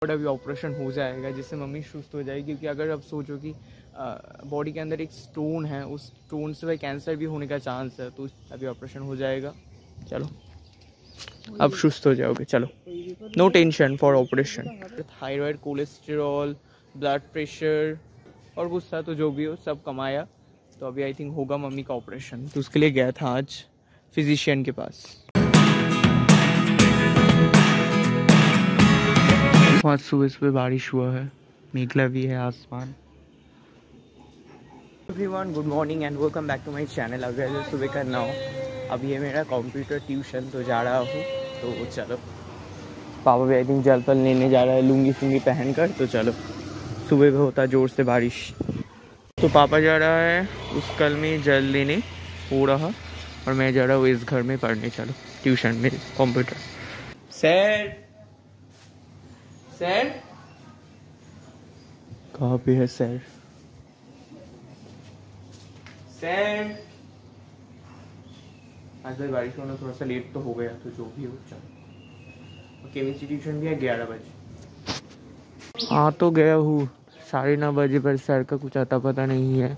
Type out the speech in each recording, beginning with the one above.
But अभी operation हो जाएगा जिससे मम्मी सुस्त हो जाएगी, क्योंकि अगर अब सोचो कि बॉडी के अंदर एक स्टोन है, उस स्टोन से भाई कैंसर भी होने का चांस है, तो अभी ऑपरेशन हो जाएगा। चलो अब सुस्त हो जाओगे, चलो no tension for operation. Thyroid, cholesterol, blood pressure और गुस्सा तो जो भी हो सब कमाया, तो अभी आई थिंक होगा मम्मी का ऑपरेशन, तो उसके लिए गया था आज फिजिशियन के पास। आज सुबह सुबह बारिश हुआ है, मेघला भी है आसमान। Everyone good morning and welcome back to my channel. अगर सुबह का 9, अब ये मेरा कंप्यूटर ट्यूशन तो जा रहा हूँ, तो चलो पापा भी आई थिंक जल पल लेने जा रहा है लुंगी फुंगी पहन कर, तो चलो सुबह में होता ज़ोर से बारिश, तो पापा जा रहा है उस कल में जल लेने हो रहा, और मैं जा रहा हूँ इस घर में पढ़ने, चलो ट्यूशन में कंप्यूटर। सर सर कहाँ पे है सर? सर आज भाई बारिश होना थोड़ा सा लेट तो हो गया, तो जो भी हो चलो। केमिस्ट्री ट्यूशन भी है 11 बजे। हाँ तो गया हूँ 9:30 बजे, पर सर का कुछ आता पता नहीं है।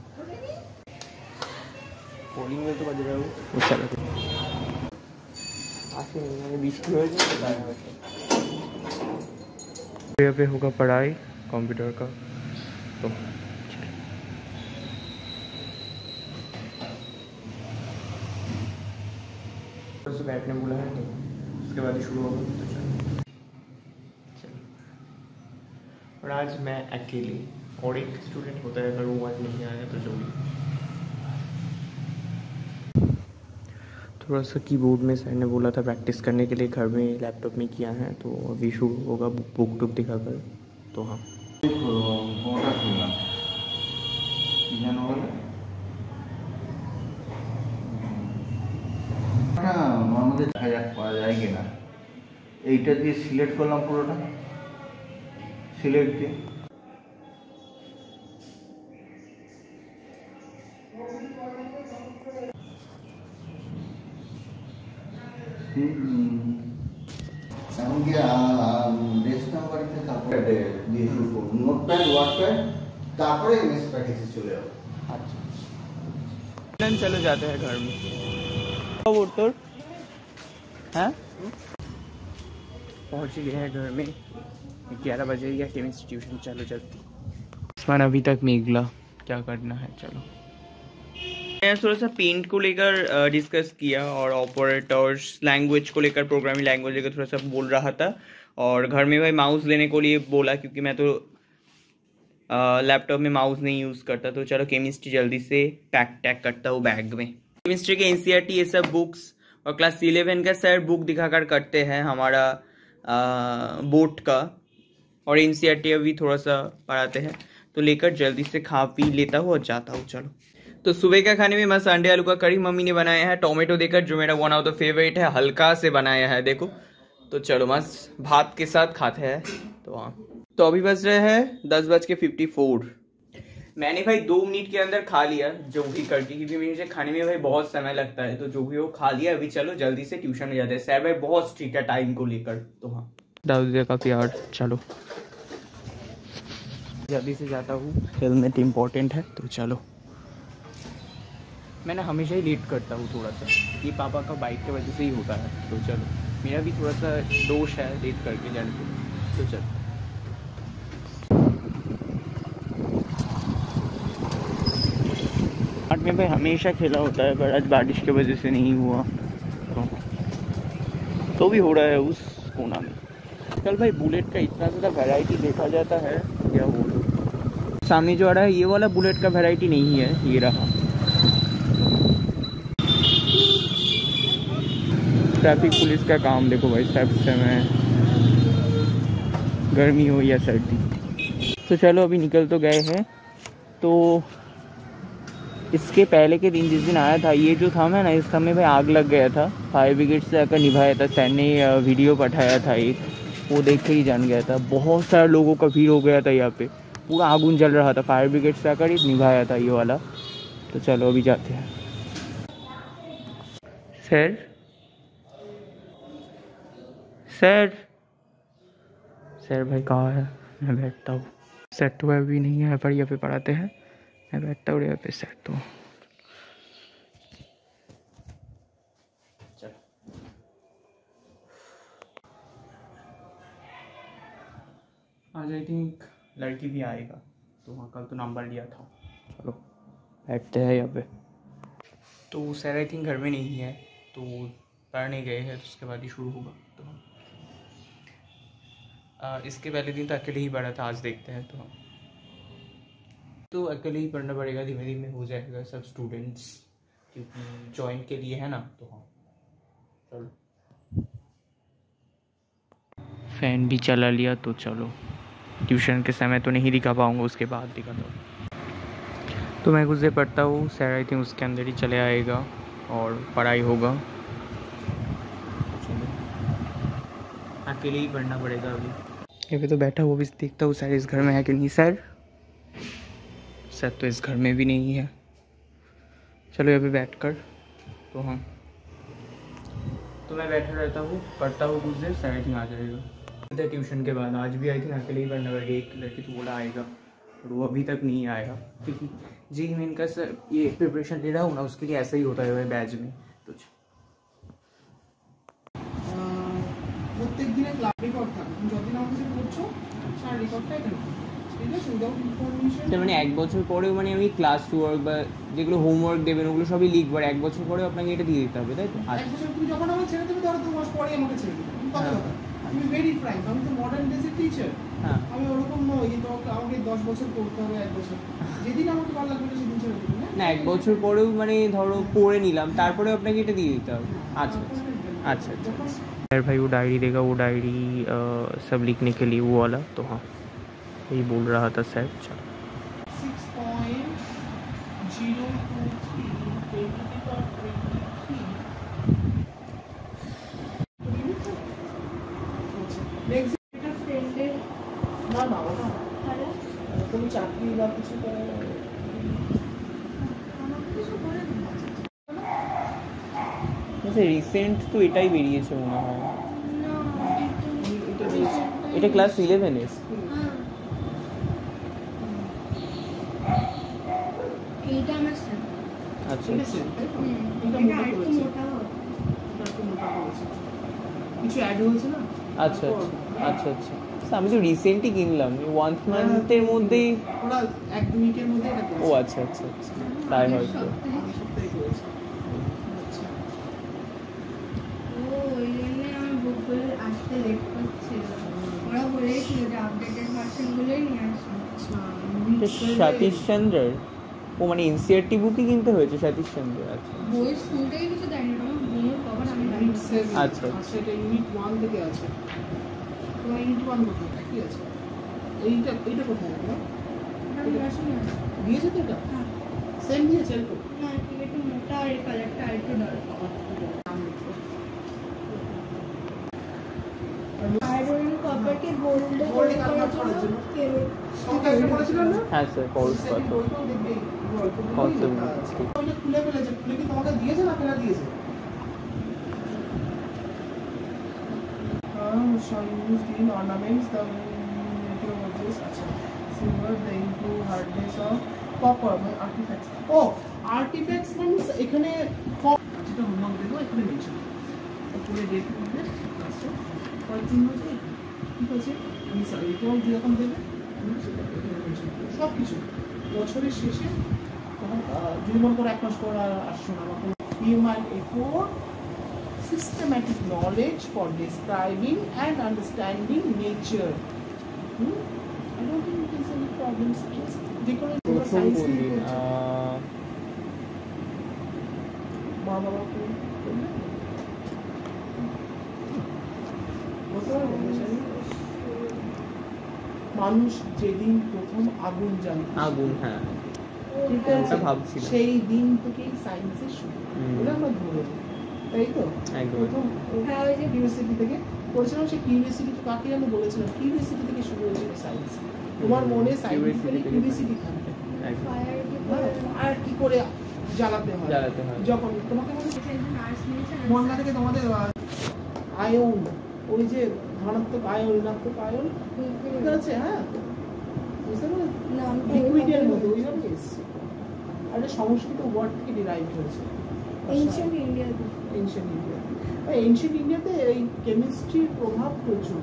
पोलिंग में तो बज रहा हूँ वो सर यहाँ पे होगा पढ़ाई कंप्यूटर का, तो तो बैठने बोला है, तो उसके बाद ही शुरू होगा, तो चलो। और आज मैं अकेले, और एक स्टूडेंट होता है, अगर वो आज नहीं आया तो जो भी। थोड़ा सा कीबोर्ड में सर ने बोला था प्रैक्टिस करने के लिए, घर में लैपटॉप में किया है, तो अभी शुरू होगा बुक टुक दिखाकर, तो हाँ আমাদের দেখা যাক পাওয়া যায় কিনা। এইটা দিয়ে সিলেক্ট করলাম, পুরোটা সিলেক্ট দিয়ে এমনকি ডেস্ক নাম্বারটা তারপরে দিয়ে শুরু করুন, নোটপ্যাড ওয়ার্ডপ্যাড, তারপরে এমএস প্যাকেজে চলে যাবো। अच्छा चलो जाते हैं घर में। वो तो हैं पहुँच गए हैं घर में, 11 बजे या केमिस्ट्री ट्यूशन, चलो जल्दी। आसमान अभी तक मेघला, क्या करना है चलो। मैं थोड़ा सा पेंट को लेकर डिस्कस किया, और ऑपरेटर्स लैंग्वेज को लेकर, प्रोग्रामिंग लैंग्वेज लेकर थोड़ा सा बोल रहा था, और घर में भाई माउस लेने को लिए बोला, क्योंकि मैं तो लैपटॉप में माउस नहीं यूज़ करता, तो चलो केमिस्ट्री जल्दी से पैक करता हूँ बैग में। केमिस्ट्री के एनसीईआरटी ये सब बुक्स, और क्लास 11 का सर बुक दिखाकर करते हैं हमारा बोर्ड का, और एनसीईआरटी अभी थोड़ा सा पढ़ाते हैं, तो लेकर जल्दी से खा पी लेता हूँ और जाता हूँ। चलो तो सुबह का खाने में मस्त अंडे आलू का करी मम्मी ने बनाया है, टोमेटो देकर, जो मेरा वन ऑफ द फेवरेट है, हल्का से बनाया है देखो, तो चलो मस्त भात के साथ खाते हैं। तो हाँ, तो अभी बज रहे हैं 10:54। मैंने भाई 2 मिनट के अंदर खा लिया जो भी करके, क्योंकि मुझे खाने में भाई बहुत समय लगता है, तो जो भी हो खा लिया। अभी चलो जल्दी से ट्यूशन में जाते हैं, सर भाई बहुत स्ट्रिक्ट है टाइम को लेकर, तो हाँ डाल दिया का प्यार। चलो जल्दी से जाता हूँ, हेलमेट इम्पोर्टेंट है, तो चलो। मैं ना हमेशा ही लेट करता हूँ थोड़ा सा, ये पापा का बाइक की वजह से ही होता है, तो चलो मेरा भी थोड़ा सा दोष है लेट करके जाने के, तो चलो। आठ में भाई हमेशा खेला होता है, पर आज बारिश की वजह से नहीं हुआ, तो भी हो रहा है उस कोना में। कल भाई बुलेट का इतना ज़्यादा वैरायटी देखा जाता है, क्या बोलो। सामने जो आ रहा है ये वाला बुलेट का वैरायटी नहीं है, ये रहा। ट्रैफिक पुलिस का काम देखो भाई, सब समय गर्मी हो या सर्दी। तो चलो अभी निकल तो गए हैं। तो इसके पहले के दिन जिस दिन आया था, ये जो थंब है ना, इस थंब में भाई आग लग गया था, फायर ब्रिगेड से आकर निभाया था सर ने, वीडियो पठाया था एक, वो देख के ही जान गया था। बहुत सारे लोगों का भीड़ हो गया था यहाँ पे, पूरा आगुन जल रहा था, फायर ब्रिगेड से आकर ही निभाया था ये वाला। तो चलो अभी जाते हैं। सर सर सर भाई कहाँ है? मैं बैठता हूँ। सेट तो अभी नहीं है पर यहाँ पे पढ़ाते हैं, मैं बैठता हूँ यहाँ पे सेट तो। चलो आज आई थिंक लड़की भी आएगा, तो वहाँ कल तो नंबर लिया था। चलो बैठते हैं यहाँ पे। तो सर आई थिंक घर में नहीं है, तो पढ़ने गए हैं, तो उसके बाद ही शुरू होगा। तो इसके पहले दिन तो अकेले ही पढ़ा था, आज देखते हैं। तो अकेले ही पढ़ना पड़ेगा, धीमे धीमे हो जाएगा सब स्टूडेंट्स, क्योंकि जॉइन के लिए है ना। तो हाँ चलो, फ़ैन भी चला लिया, तो चलो ट्यूशन के समय तो नहीं दिखा पाऊँगा, उसके बाद दिखाता हूँ। तो मैं कुछ देर पढ़ता हूँ, सर आई थिंक उसके अंदर ही चले आएगा और पढ़ाई होगा। अकेले ही पढ़ना पड़ेगा अभी। ये भी तो बैठा हुआ भी देखता हूँ सर इस घर में है कि नहीं। सर तो इस घर में भी नहीं है। चलो यहाँ पे बैठ कर, तो हाँ तो मैं बैठा रहता हूँ, पढ़ता हूँ कुछ देर, सर आई थिंक आ जाएगा ट्यूशन के बाद। आज भी आई थिंक अकेले ही पढ़ना पड़ेगा, एक लड़की तो बोला आएगा, और वो अभी तक नहीं आएगा, क्योंकि जी मैं इनका सर ये प्रिपरेशन ले रहा हूँ ना, उसके लिए ऐसा ही होता है बैच में। तो প্রত্যেক দিনে ক্লাস রেকর্ড থাকে, তুমি যতদিন আমার কাছে পড়ছো সারা রেকর্ডটা এখানে থাকে, ঠিক আছে? উইদাউট ইনফরমেশন মানে এক বছর পরেও মানে আমি ক্লাস ওয়ার্ক বা যেগুলো হোমওয়ার্ক দেবেন ওগুলো সবই লিখবো, আর এক বছর পরেও আপনাকে এটা দিয়ে দিতে হবে, তাই তো? এক বছর তুমি যখন আমার ছেড়ে দেবে, ধরো 2 মাস পরে আমাকে ছেড়ে দেবে, কথা কথা আমি ভেরি ফ্র্যাঙ্ক, আমি তো মডার্ন ডেজের টিচার, হ্যাঁ আমি ওরকম নই যে তোমাকে আমাকে 10 বছর পড়তে হবে, 1 বছর যেদিন আমাকে ভালো লাগবে সেদিন ছেড়ে দেবে না, এক বছর পরেও মানে धरो पढ़े নিলাম, তারপরে আপনাকে এটা দিয়ে দিতে হবে। अच्छा अच्छा अच्छा सर भाई वो डायरी देगा, वो डायरी सब लिखने के लिए वो वाला। तो हाँ यही बोल रहा था सर। चलो 6.023 নেক্সট এটা ফ্রেন্ডের না না ওটা তাহলে তুমি চাকরি বা কিছু করে वैसे रिसेंट तो এটাই বেরিয়েছে মনে হয়। এটা ক্লাস 11 এর। এইটা আমার স্যার। আচ্ছা ঠিক আছে, এটা মোটা করেছে, এটা মোটা করেছে, কিছু অ্যাড হয়েছে না। আচ্ছা আচ্ছা আচ্ছা আচ্ছা আমি তো রিসেন্টলি কিনলাম, 1 মান্থের মধ্যেই। ওরা 1-2 উইকের মধ্যে এটা করেছে। ও আচ্ছা আচ্ছা আচ্ছা তাই হয়তো। এই সপ্তাহে করেছে। আচ্ছা ও ওই জন্য আমার বুকগুলো আসতে লেট করছিল। ওরা বলেছিল যে আপডেটেড ভার্সনগুলোই নিয়ে আসো। সতীশ চন্দ্র, ও মানে এনসিআরটি বুকই কিনতে হয়েছে সতীশ চন্দ্র। আচ্ছা বই স্কুল থেকে কিছু দেয়নি, আমার বোনের কভার আমি ইউনিট 7 আচ্ছা, আচ্ছা এটা ইউনিট 1 থেকে আছে। তোমার ইউনিট 1 কোথায় কি আছে? এইটা কোথায় আছে? দিয়েছে তো এটা? হ্যাঁ। সেম দিয়েছে এরকম? না একটু মোটা আর এই কালারটা আর একটু ডার্ক। আয়রন কপারকে গোল্ডে গোল্ডে কনভার্ট করার জন্য সংখ্যা এটা বলেছিল না? হ্যাঁ স্যার কোর্স কত কত ওটা খুলে ফেলেছে, খুলে কি তোমাকে দিয়েছে না কেনা দিয়েছে? shall use in ornaments the meteorologies, acha silver the improve hardness of copper মানে artifacts। ও artifacts means এখানে যেটা হোমওয়ার্ক দেবো এখানে মেনশন পুরো ডেট করবে, আচ্ছা কয়দিন হয়েছে ঠিক আছে, আমি সরি রিপোর্ট যেরকম দেবে আমি সেটা এখানে মেনশন করব সব কিছু। বছরের শেষে তখন যদি মনে করো 1 মাস পর আসছো না, আমাকে human effort systematic knowledge for describing and understanding nature. I don't think there's any problems. যেকোনো সায়েন্স নিয়ে বাবা মানুষ যেদিন প্রথম আগুন জানতো, আগুন, হ্যাঁ ঠিক আছে, ভাবছিলাম সেই দিন থেকেই সায়েন্সের শুরু, ওটা আমরা ধরে নিই, তাই তো? প্রথম কিউরিওসিটি থেকে বলছিলাম, সে কিউরিওসিটি তো কাকে আমি বলেছিলাম, কিউরিওসিটি থেকে শুরু হয়েছিল সায়েন্স। তোমার মনে সায়েন্টিফিক্যালি কিউরিওসিটি থাকবে, আর কি করে জ্বালাতে হয় যখন তোমাকে মনে মনগা থেকে তোমাদের আয়ন ওই যে ধনাত্মক আয়ন ঋণাত্মক আয়ন ঠিক আছে। হ্যাঁ বুঝতে পারলেন, নামটা লিকুইডের মধ্যে ওইভাবে এসছে। আর এটা সংস্কৃত ওয়ার্ড থেকে ডিরাইভ হয়েছে, ancient India. Ancient India. Ancient ইন্ডিয়াতে এই কেমিস্ট্রির প্রভাব প্রচুর।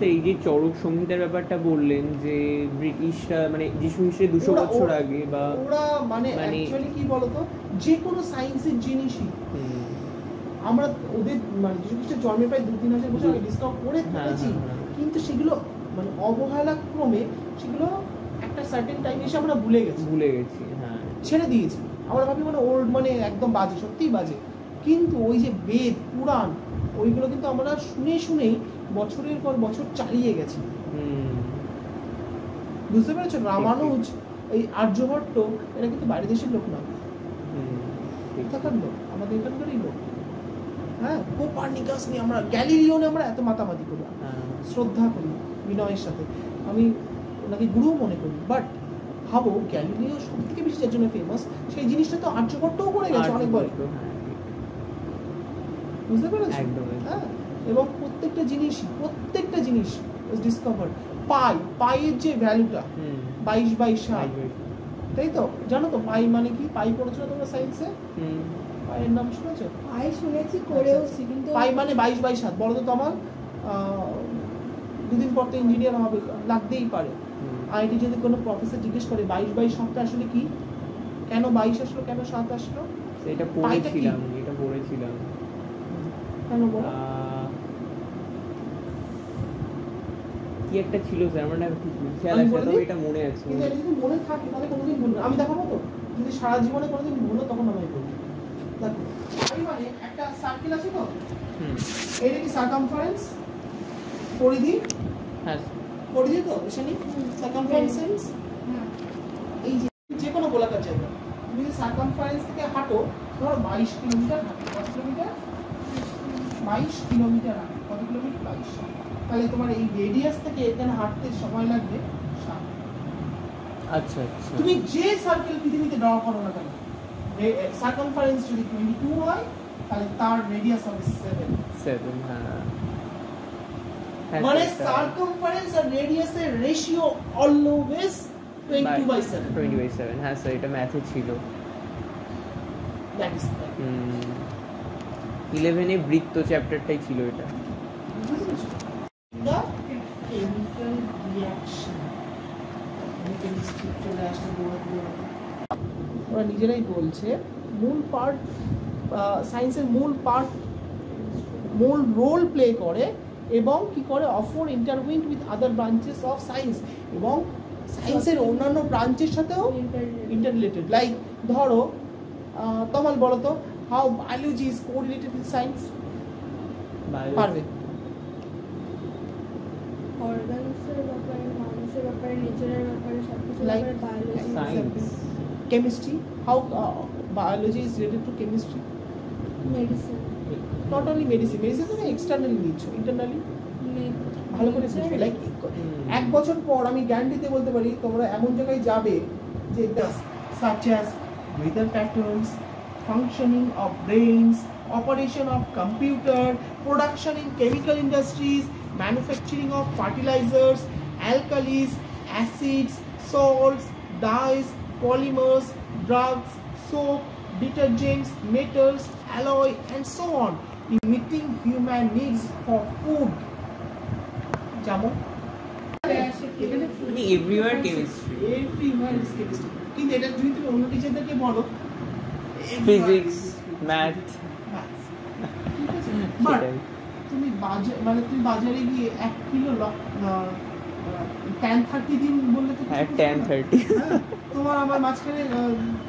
এই যে চরক সংহিতার ব্যাপারটা বললেন যে ব্রিটিশরা মানে যিশু খ্রিস্টের 200 বছর আগে বা ওরা মানে অ্যাকচুয়ালি কি বলতো, যে কোনো সায়েন্সের জিনিসই আমরা ওদের মানে যিশু খ্রিস্টের জন্মের প্রায় 2-3 হাজার বছর আগে ডিসকাভার করে ফেলেছি, কিন্তু সেগুলো মানে অবহেলা ক্রমে সেগুলো একটা সার্টেন টাইম এসে আমরা ভুলে গেছি। হ্যাঁ, ছেড়ে দিয়েছি। আমরা ভাবি মানে ওল্ড মানে একদম বাজে, সত্যিই বাজে। কিন্তু ওই যে বেদ পুরাণ ওইগুলো কিন্তু আমরা শুনে শুনেই বছরের পর বছর চালিয়ে গেছি। বুঝতে পেরেছো? রামানুজ, এই আর্যভট্ট, এরা কিন্তু বাইরের দেশের লোক না, এখানকার লোক, আমাদের এখানকারই লোক। হ্যাঁ, কোপার্নিকাস নিয়ে আমরা, গ্যালিলিও নিয়ে আমরা এত মাতামাতি করি, শ্রদ্ধা করি বিনয়ের সাথে, আমি ওনাকে গুরুও মনে করি। বাট ভাবো গ্যালিলিও সব থেকে বেশি যার জন্য ফেমাস, সেই জিনিসটা তো আর্যভট্টও করে গেছে অনেকবার। বুঝতে পেরেছো? হ্যাঁ, এবং প্রত্যেকটা জিনিস ডিসকভার। পাইয়ের যে ভ্যালুটা 22/7, তাই তো? জানো তো পাই মানে কি? পাই পড়েছো তোমরা সায়েন্সে? পাইয়ের নাম শুনেছো? পাই শুনেছি, করেওছি, কিন্তু পাই মানে 22/7। বলো তো তোমার দুদিন পর তো ইঞ্জিনিয়ার হবে, লাগতেই পারে। আইটি যদি কোনো প্রফেসর জিজ্ঞেস করে 22/7টা আসলে কি, কেন 22 আসলো, কেন 7 আসলো, এটা পড়েছিলাম। কেন বলো? কি একটা ছিল স্যার, আমার না খেয়াল আছে, তবে এটা মনে আছে। কিন্তু এটা যদি মনে থাকে তাহলে কোনোদিন ভুলবে না। আমি দেখাবো তো, যদি সারা জীবনে কোনোদিন ভুলো তখন আমি বলবো। দেখো পাই মানে একটা সার্কেল আছে তো, এটা কি সার্কামফারেন্স, পরিধি? হ্যাঁ, পরিধি তো এখানে সার্কামফারেন্স। এই যে কোনো গোলাকার জায়গা, তুমি যদি সার্কামফারেন্স থেকে হাঁটো, ধরো 22 কিলোমিটার হাঁটো, কত কিলোমিটার? 22 কিলোমিটার হাঁটো, কত কিলোমিটার? 22। তাহলে তোমার এই রেডিয়াস থেকে এখানে হাঁটতে সময় লাগবে 7। আচ্ছা। তুমি যে সার্কেল পৃথিবীতে ড্র করো না কেন, সার্কামফারেন্স যদি 22 হয় তাহলে তার রেডিয়াস হবে 7। হ্যাঁ, মানে সার্কামফারেন্স আর রেডিয়াসের রেশিও অলওয়েজ 20/7। 20/7, হ্যাঁ স্যার, এটা ম্যাথে ছিল। দ্যাট ইজ 11 এ বৃত্ত চ্যাপ্টারটাই ছিল এটা। the chemical reaction। ওরা নিজেরাই বলছে মূল পার্ট, সায়েন্সের মূল রোল প্লে করে এবং কি করে, offer intertwined with other branches of science, এবং সায়েন্সের অন্যান্য ব্রাঞ্চের সাথেও ইন্টাররিলেটেড। লাইক ধরো তমাল বলো তো, how biology is correlated with science? পারবে? অর্গানসের ব্যাপারে, মানুষের ব্যাপারে, নেচারের ব্যাপারে, সবকিছু ব্যাপারে biology. Science, chemistry, how biology is related to chemistry? Medicine. Not only medicine তুমি এক্সটার্নালি নিচ্ছ, ইন্টারনালি ভালো করে বুঝবে। লাইক 1 বছর পর আমি গ্যারান্টিতে বলতে পারি তোমরা এমন জায়গায় যাবে যে such as weather patterns, functioning of brains, operation of computer, production in chemical industries, manufacturing of fertilizers, alkalis, acids, salts, dyes, polymers, drugs, soap, detergents, metals, alloy, and so on, meeting human needs for food. যেমন everywhere chemistry, everywhere is chemistry। কিন্তু এটা যদি তুমি অন্য টিচারদেরকে বলো physics, math, but তুমি বাজারে গিয়ে 1 কিলো tan 30 দিন বললে তো হ্যাঁ tan 30 তোমার আমার মাঝখানে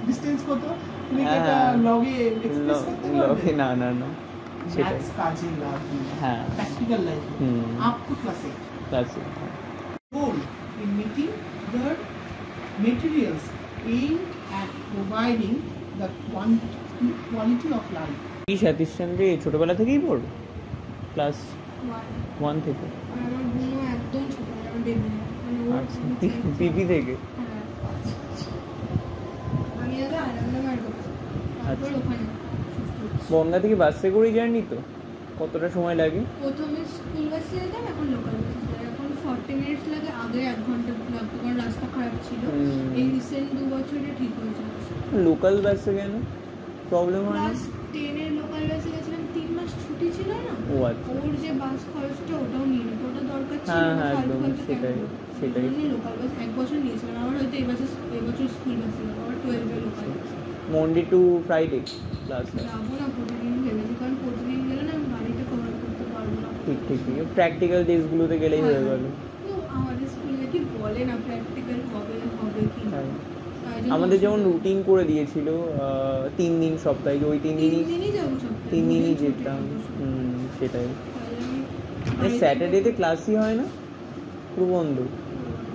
ডিসটেন্স কত, তুমি কি এটা লগে এক্সপ্রেস করতে পারবে? লগে না সেটা কাজে লাগবে। হ্যাঁ, practical life up to class 8 goal in meeting the materials aimed at providing the quality of life। কি সতীশচন্দ্র ছোটবেলা থেকেই পড়ো? ক্লাস 1 থেকে? আমার বোনও একদম ছোট, আমার বেবি, মানে ও পিপি থেকে। আমি আগে আনন্দমার্গ, তারপর ওখানে বনগা থেকে বাসে করে জার্নি তো? কতটা সময় লাগে? প্রথমে স্কুল বাসে যেতাম, এখন লোকাল বাসে যাই। এখন 40 মিনিটস লাগে, আগে 1 ঘন্টা লাগতো কারণ রাস্তা খারাপ ছিল। এই রিসেন্ট 2 বছরে ঠিক হয়েছে। লোকাল বাসে কেন প্রবলেম হয় না? ক্লাস 10 এর লোকাল বাসে গেছিলাম, 3 মাস ছুটি ছিল না, ও আচ্ছা, ওর যে বাস খরচটা ওটাও নিয়ে নিত, ওটা দরকার ছিল হ্যাঁ না, হ্যাঁ ফালতু একদম ফালতু সেটাই কেন? সেটাই। আমি লোকাল বাস 1 বছর নিয়েছিলাম। আমার হয়তো এবছর স্কুল বাসে যাবো, আবার 12 এর লোকাল বাসে মন্ডে টু ফ্রাইডে ক্লাস হয়? যাবো না প্রতিদিন ভেবেছি, কারণ প্রতিদিন গেলে না আমি গাড়িটা কভার করতে পারবো না। ঠিক ঠিক ঠিক, প্র্যাকটিক্যাল ডেজগুলোতে গেলেই হয়ে গেল। তো আমাদের স্কুলে কি বলে না প্র্যাকটিক্যাল কবে হবে কি না, তাই জন্য আমাদের যেমন রুটিন করে দিয়েছিল 3 দিন সপ্তাহে, ওই 3 দিনই যাবো সপ্তাহে, 3 দিনই ছুটি যেতাম। ছিল। সেটাই। তাই আমি মানে স্যাটারডেতে ক্লাসই হয় না, পুরো বন্ধ?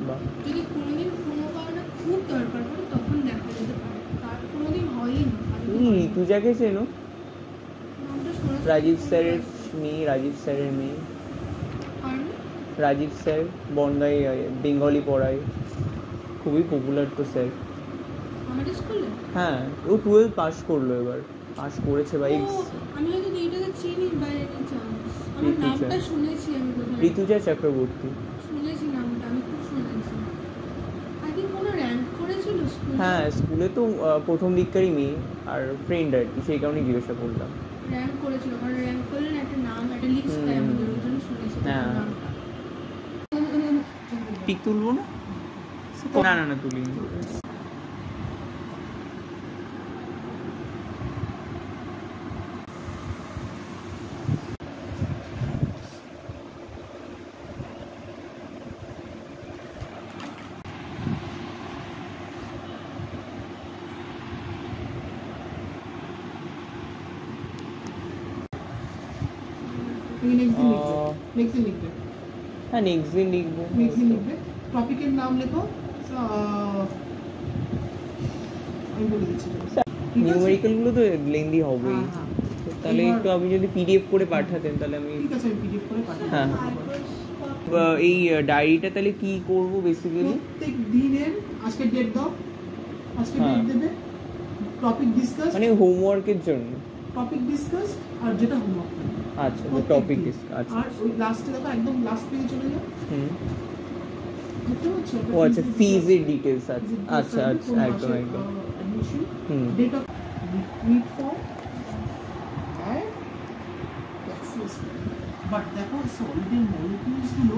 বাহ, যদি কোনোদিন কোনো কারণে খুব দরকার পড়ে তখন দেখা যেতে পারে, তার কোনোদিন হয়ই না। তুমি ঋতুজাকে চেনো? নামটা শোনা রাজীব স্যারের মেয়ে, রাজীব স্যারের মেয়ে। রাজীব স্যার বনগাঁয় বেঙ্গলি পড়ায়, খুবই পপুলার তো স্যার। আমাদের স্কুলে হ্যাঁ, ও 12 পাস করলো, এবার পাস করেছে ভাই। আমি হয়তো এইটাকে চিনি বাই এনি চান্স, আমার ঋতুজা। নামটা শুনেছি আমি কোথায়, ঋতুজা চক্রবর্তী। শুনেছি নামটা, আমি খুব শুনেছি। আই থিঙ্ক কোনো র্যাঙ্ক করেছিল স্কুলে। হ্যাঁ, স্কুলে তো প্রথম দিককারই মেয়ে আর ফ্রেন্ড আর কি, সেই কারণেই জিজ্ঞাসা করলাম। র্যাঙ্ক করেছিল, কারণ র্যাঙ্ক করলে না একটা নাম, একটা লিস্ট দেয় আমাদের, ওই জন্য শুনেছি হ্যাঁ। নামটা। পিক তুলবো না? না না না, তুলিনি। নেক্সট দিন লিখবে। হ্যাঁ, নেক্সট দিন লিখবো। নেক্সট দিন লিখবে। টপিকের নাম লেখো, আমি বলে দিচ্ছি। নিউমেরিক্যাল গুলো তো লেন্দি হবেই, হ্যাঁ। তাহলে একটু আপনি যদি পিডিএফ করে পাঠাতেন তাহলে আমি। ঠিক আছে, আমি পিডিএফ করে পাঠাবো। হ্যাঁ। এই ডায়েরিটা তাহলে কি করব বেসিক্যালি? প্রত্যেক দিনের আজকে ডেট দাও, আজকে হ্যাঁ। ডেট দেবে, টপিক ডিসকাস, মানে হোমওয়ার্কের জন্য? টপিক ডিসকাস আর যেটা হোমওয়ার্ক। আচ্ছা, টপিক ডিসকাস। আচ্ছা, আর ওই লাস্টে দেখো, একদম লাস্ট পেজে চলে যাও। দেখতে পাচ্ছ? ও আচ্ছা, ফিজের ডিটেলস আছে। আচ্ছা আচ্ছা, একদম একদম। অ্যাডমিশন, হুম। Date of need for end access. But দেখো সলিডের মলিকিউলস গুলো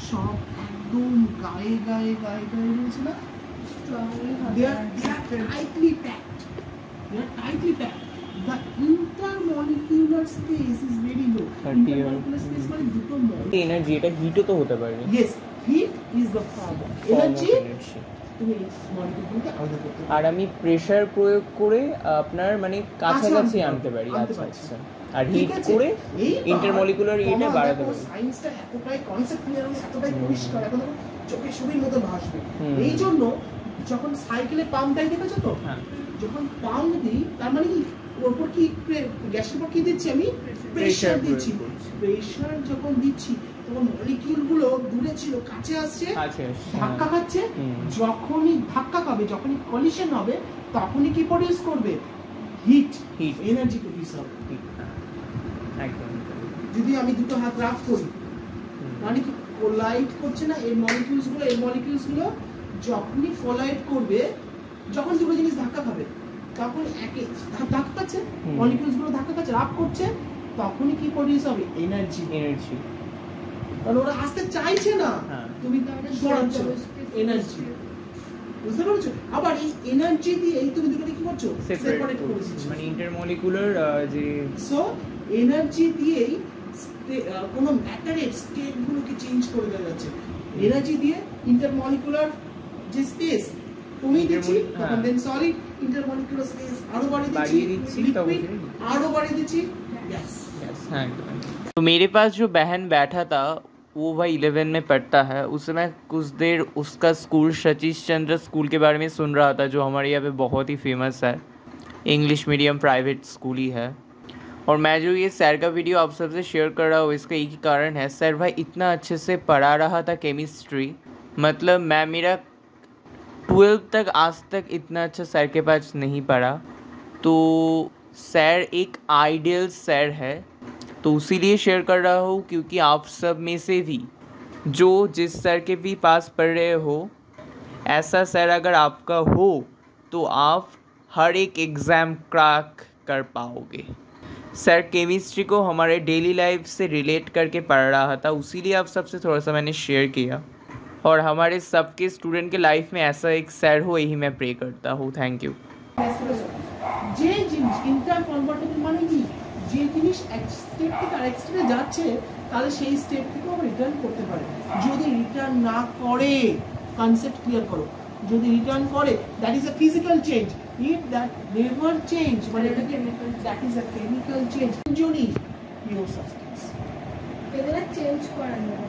সব একদম গায়ে গায়ে গায়ে গায়ে রয়েছে না? They are tightly packed. They are tightly packed. The intermolecular space is very low. 30 Intermolecular space মানে দুটো molecule. এনার্জি, এটা হিটও তো হতে পারে। Yes, heat is the form of energy. তুমি মলিকিউলকে আলাদা করতে পারো। আর আমি প্রেসার প্রয়োগ করে আপনার মানে কাছাকাছি আনতে পারি। আনতে আচ্ছা পারছি। আচ্ছা। আর হিট ঠিক আছে? করে এইবার ইন্টারমলিকুলার ইয়েটা তোমার বাড়াতে দেখো, পারি। সায়েন্সটা এতটাই কনসেপ্ট ক্লিয়ার, এতটাই পরিষ্কার, এখন দেখো চোখে ছবির মতো ভাসবে। হুম। এই জন্য যখন সাইকেলে পাম্প দেয় দেখেছো তো, হ্যাঁ। যখন পাম্প দিই তার মানে কি ওর উপর কি গ্যাসের উপর কি দিচ্ছি আমি? প্রেসার দিচ্ছি। প্রেসার যখন দিচ্ছি তখন মলিকিউল গুলো দূরে ছিল কাছে আসছে, কাছে আসছে, ধাক্কা হ্যাঁ। খাচ্ছে। হুম। যখনই ধাক্কা খাবে, যখনই কলিশন হবে, তখনই কি প্রডিউস করবে? Hit, Heat. এনার্জি প্রডিউস হবে। ঠিক, হ্যাঁ, একদম। যদি আমি দুটো হাত রাফ করি, মানে কি কোলাইড করছে না এই মলিকিউলস গুলো যখনই কোলাইড করবে, যখন দুটো জিনিস ধাক্কা খাবে, তখন একে ধাক্কা খাচ্ছে, মলিকিউলস গুলো ধাক্কা খাচ্ছে, রাফ করছে, তখনই কি প্রডিউস হবে? এনার্জি। এনার্জি। কারণ ওরা আসতে চাইছে না, হ্যাঁ। তুমি সরাচ্ছ এনার্জি। বুঝতে পারছো? আবার এই এনার্জি দিয়ে তুমি দুটোকে কি করছো? সেপারেট করে দিচ্ছ। মানে ইন্টারমলিকুলার যে সো এনার্জি দিয়েই কোনো ম্যাটারের স্টেট গুলোকে চেঞ্জ করে দেওয়া যাচ্ছে। এনার্জি দিয়ে ইন্টারমলিকুলার যে স্পেস তুমি দিচ্ছি, তখন দেন সলিড ইন্টারমলিকুলার স্পেস আরো বাড়িয়ে দিচ্ছি, লিকুইড আরো বাড়িয়ে দিচ্ছি। यस हाँ। तो मेरे पास जो बहन बैठा था वो भाई 11 में पढ़ता है, उससे मैं कुछ देर उसका स्कूल सतीश चंद्र स्कूल के बारे में सुन रहा था, जो हमारे यहाँ पे बहुत ही फेमस है, इंग्लिश मीडियम प्राइवेट स्कूल ही है। और मैं जो ये सर का वीडियो आप सबसे शेयर कर रहा हूँ, इसका एक ही कारण है, सर भाई इतना अच्छे से पढ़ा रहा था केमिस्ट्री, मतलब मैं मेरा 12 तक आज तक इतना अच्छा सर के पास नहीं पढ़ा। तो सर एक आइडियल सर है, तो इसीलिए शेयर कर रहा हूँ क्योंकि आप सब में से भी जो जिस सर के भी पास पढ़ रहे हो, ऐसा सर अगर आपका हो तो आप हर एक एग्ज़ाम क्रैक कर पाओगे। सर केमिस्ट्री को हमारे डेली लाइफ से रिलेट करके पढ़ रहा था, उसीलिए आप सबसे थोड़ा सा मैंने शेयर किया, और हमारे सबके स्टूडेंट के लाइफ में ऐसा एक सर हो, यही मैं प्रे करता हूँ। Thank you. যে জিনিস ইন্টার কনভার্টেবল মানে কি, যে জিনিস এক স্টেপ থেকে আরেক স্টেপে যাচ্ছে তাহলে সেই স্টেপ থেকে আবার রিটার্ন করতে পারে। যদি রিটার্ন না করে, কনসেপ্ট ক্লিয়ার করো, যদি রিটার্ন করে that is a physical change. If that never change মানে এটাকে that is a chemical change. Johnny pure substance এগুলো চেঞ্জ করা যাবে।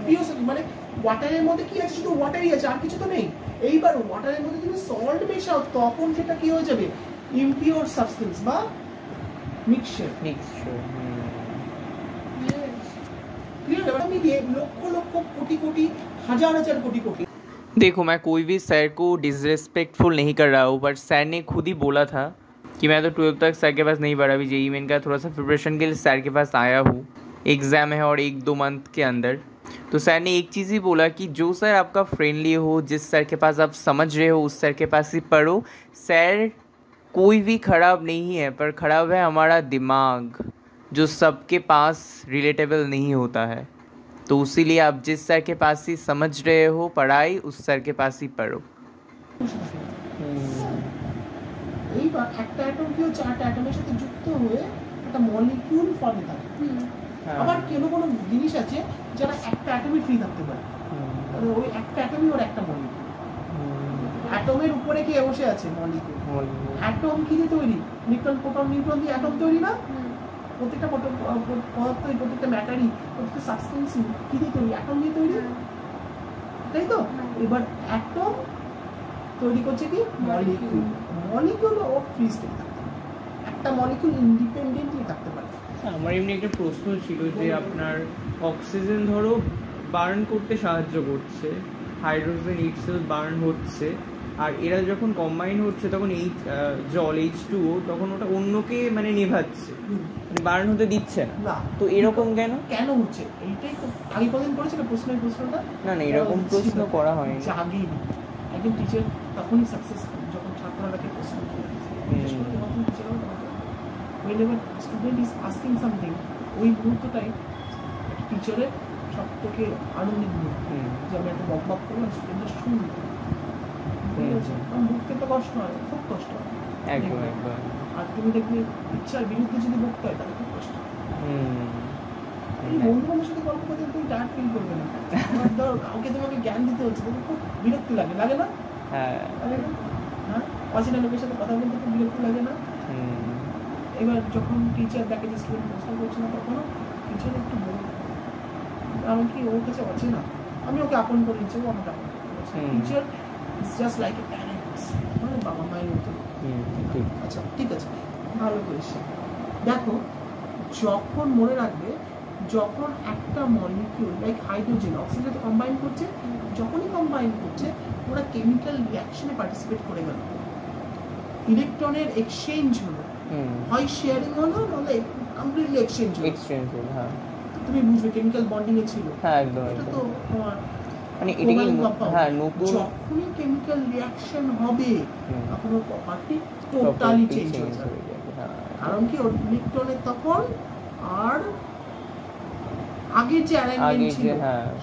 পিওর মানে ওয়াটারের মধ্যে কি আছে, শুধু ওয়াটারই আছে, আর কিছু তো নেই। এইবার ওয়াটারের মধ্যে যদি সল্ট মেশাও তখন সেটা কি হয়ে যাবে, ইমপিওর সাবস্টেন্স বা মিক্সচার। লক্ষ কোটি কোটি हजार कोटि कोटि। देखो, मैं कोई भी सर को डिसरेस्पेक्टफुल नहीं कर रहा हूँ, बट सर ने खुद ही बोला था कि मैं तो 12th तक सर के पास नहीं पढ़ा, अभी जेईई मेन का थोड़ा सा प्रिपरेशन के लिए सर के पास आया हूँ। एग्ज़ाम है और 1-2 मंथ के अंदर, तो सर ने एक चीज़ ही बोला कि जो सर आपका फ्रेंडली हो, जिस सर के पास आप समझ रहे हो, उस सर के पास ही पढ़ो। सर कोई भी ख़राब नहीं है, पर ख़राब है हमारा दिमाग जो सबके पास रिलेटेबल नहीं होता है। तो इसीलिए आप जिस सर के पास ही समझ रहे हो पढ़ाई, उस सर के पास ही पढ़ो। এইবার একটা অ্যাটম কি হচ্ছে, আটটা অ্যাটমের সাথে যুক্ত হয়ে একটা মলিকিউল ফর্মে থাকে। আবার কোনো জিনিস আছে যারা একটা অ্যাটমই ফ্রি থাকতে পারে, মানে ওই একটা অ্যাটমই ওর একটা মলিকিউল। অ্যাটমের উপরে কি বসে আছে মলিকিউল। অ্যাটম কি দিয়ে তৈরি, নিউট্রন প্রোটন নিউট্রন দিয়ে অ্যাটম তৈরি না। প্রত্যেকটা পদার্থই, প্রত্যেকটা ম্যাটারই, প্রত্যেকটা সাবস্টেন্সই কি দিয়ে তৈরি, অ্যাটম দিয়ে তৈরি, তাই তো। এবার অ্যাটম তৈরি করছে কি মলিকিউল। মলিকিউল ও ফ্রি স্টেটে থাকতে পারে, একটা মলিকিউল ইন্ডিপেন্ডেন্টলি থাকতে পারে। আমার এমনি একটা প্রশ্ন ছিল যে আপনার অক্সিজেন ধরো বার্ন করতে সাহায্য করছে, হাইড্রোজেন ইটসেলফ বার্ন হচ্ছে, আর এরা যখন কম্বাইন হচ্ছে তখন এই জল H2O তখন ওটা অন্যকে মানে নেভাচ্ছে, বার্ন হতে দিচ্ছে না। তো এরকম কেন হচ্ছে, এইটাই তো আগে কদিন করেছিল প্রশ্নটা। না এরকম প্রশ্ন করা হয়নি। জাগেনি একজন টিচার তখনই সাকসেসফুল যখন ছাত্ররা তাকে প্রশ্ন করে। whenever student is asking something, ওই মুহূর্তটাই টিচারের সব থেকে আনন্দের মুহূর্ত, যে আমি একটা বকবক করলাম, স্টুডেন্টরা শুনল। বুঝতে তো কষ্ট হয়, খুব কষ্ট হয়। আর তুমি দেখবে ইচ্ছার বিরুদ্ধে যদি বকতে হয় তাহলে খুব কষ্ট হয়। বন্ধু বান্ধবের সাথে গল্প করতে তুমি টায়ার্ড ফিল করবে না। কাউকে তোমাকে জ্ঞান দিতে হচ্ছে, খুব বিরক্তি লাগে না? হ্যাঁ, অচেনা লোকের সাথে কথা বলতে খুব বিরক্তি লাগে না? এবার যখন টিচার দেখে যে স্টুডেন্ট প্রশ্ন করছে না, তখনও টিচার একটু বলবে আমাকে ওর কাছে অচেনা, আমি ওকে আপন করে নিচ্ছি, ও আমাকে আপন করছে। Teacher is just like a parents, মানে বাবা মায়ের মতো। আচ্ছা ঠিক আছে, ভালো করেছে। দেখো, যখন মনে রাখবে, যখন একটা মলিকিউল লাইক হাইড্রোজেন অক্সিজেন সাথে কম্বাইন করছে, যখনই কম্বাইন করছে ওরা কেমিক্যাল রিঅ্যাকশনে পার্টিসিপেট করে গেল, ইলেকট্রনের এক্সচেঞ্জ হলো, হয় শেয়ারিং হলো, নাহলে কমপ্লিটলি এক্সচেঞ্জ হলো। হ্যাঁ, তুমি বুঝবে কেমিক্যাল বন্ডিং এ ছিল। হ্যাঁ, একদম। এটা তো তোমার মানে এটা কি নতুন, যখনই কেমিক্যাল রিঅ্যাকশন হবে তখন ওর প্রপার্টি টোটালি চেঞ্জ হয়ে যাবে। কারণ কি, ওর ইলেকট্রনের তখন আর আগের যে অ্যালাইনমেন্ট ছিল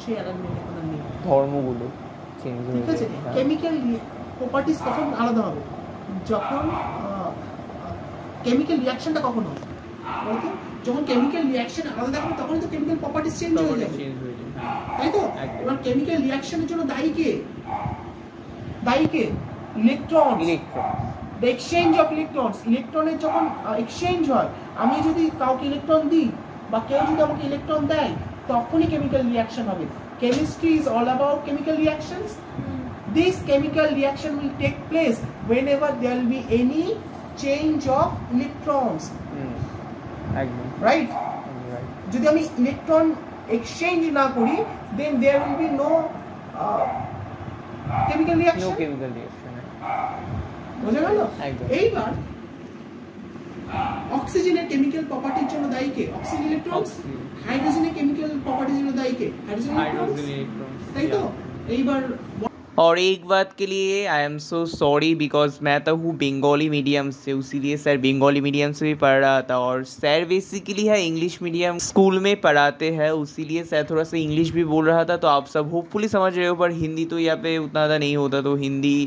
সেই অ্যালাইনমেন্ট এখন আর নেই, ধর্মগুলো চেঞ্জ হয়ে যাবে। ঠিক আছে, কেমিক্যাল প্রপার্টিজ কখন আলাদা হবে, যখন কেমিক্যাল রিঅ্যাকশনটা কখন হবে, বলতো যখন কেমিক্যাল রিঅ্যাকশন আলাদা হবে তখনই তো কেমিক্যাল প্রপার্টিজ চেঞ্জ হয়ে যাবে, তাই তো। এবার কেমিক্যাল রিঅ্যাকশনের জন্য দায়ী কে? Electron, the exchange of electrons. ইলেকট্রনের যখন এক্সচেঞ্জ হয়, আমি যদি কাউকে ইলেকট্রন দিই বা কেউ যদি আমাকে ইলেকট্রন দেয়, তখনই কেমিক্যাল রিঅ্যাকশন হবে। Chemistry is all about chemical reactions. This chemical reaction will take place whenever there will be any change of electrons. Right? যদি আমি ইলেকট্রন এক্সচেঞ্জ না করি, then there will be no chemical reaction. বোঝা গেল? এইবার অক্সিজেনের chemical প্রপার্টির জন্য দায়ী কে? Oxygen electrons. হাইড্রোজেনের কেমিক্যাল প্রপার্টির জন্য দায়ী কে? হাইড্রোজেন ইলেকট্রনস, তাই তো? এইবার और एक बात के लिए I am so sorry because मैं तो हूँ बंगाली मीडियम से, इसीलिए सर बंगाली मीडियम से भी पढ़ रहा था और सर बेसिकली है इंग्लिश मीडियम स्कूल में पढ़ाते हैं, इसीलिए सर थोड़ा सा इंग्लिश भी बोल रहा था। तो आप सब होपफुली समझ रहे हो, पर हिंदी तो यहाँ पे उतना ज़्यादा नहीं होता, तो हिंदी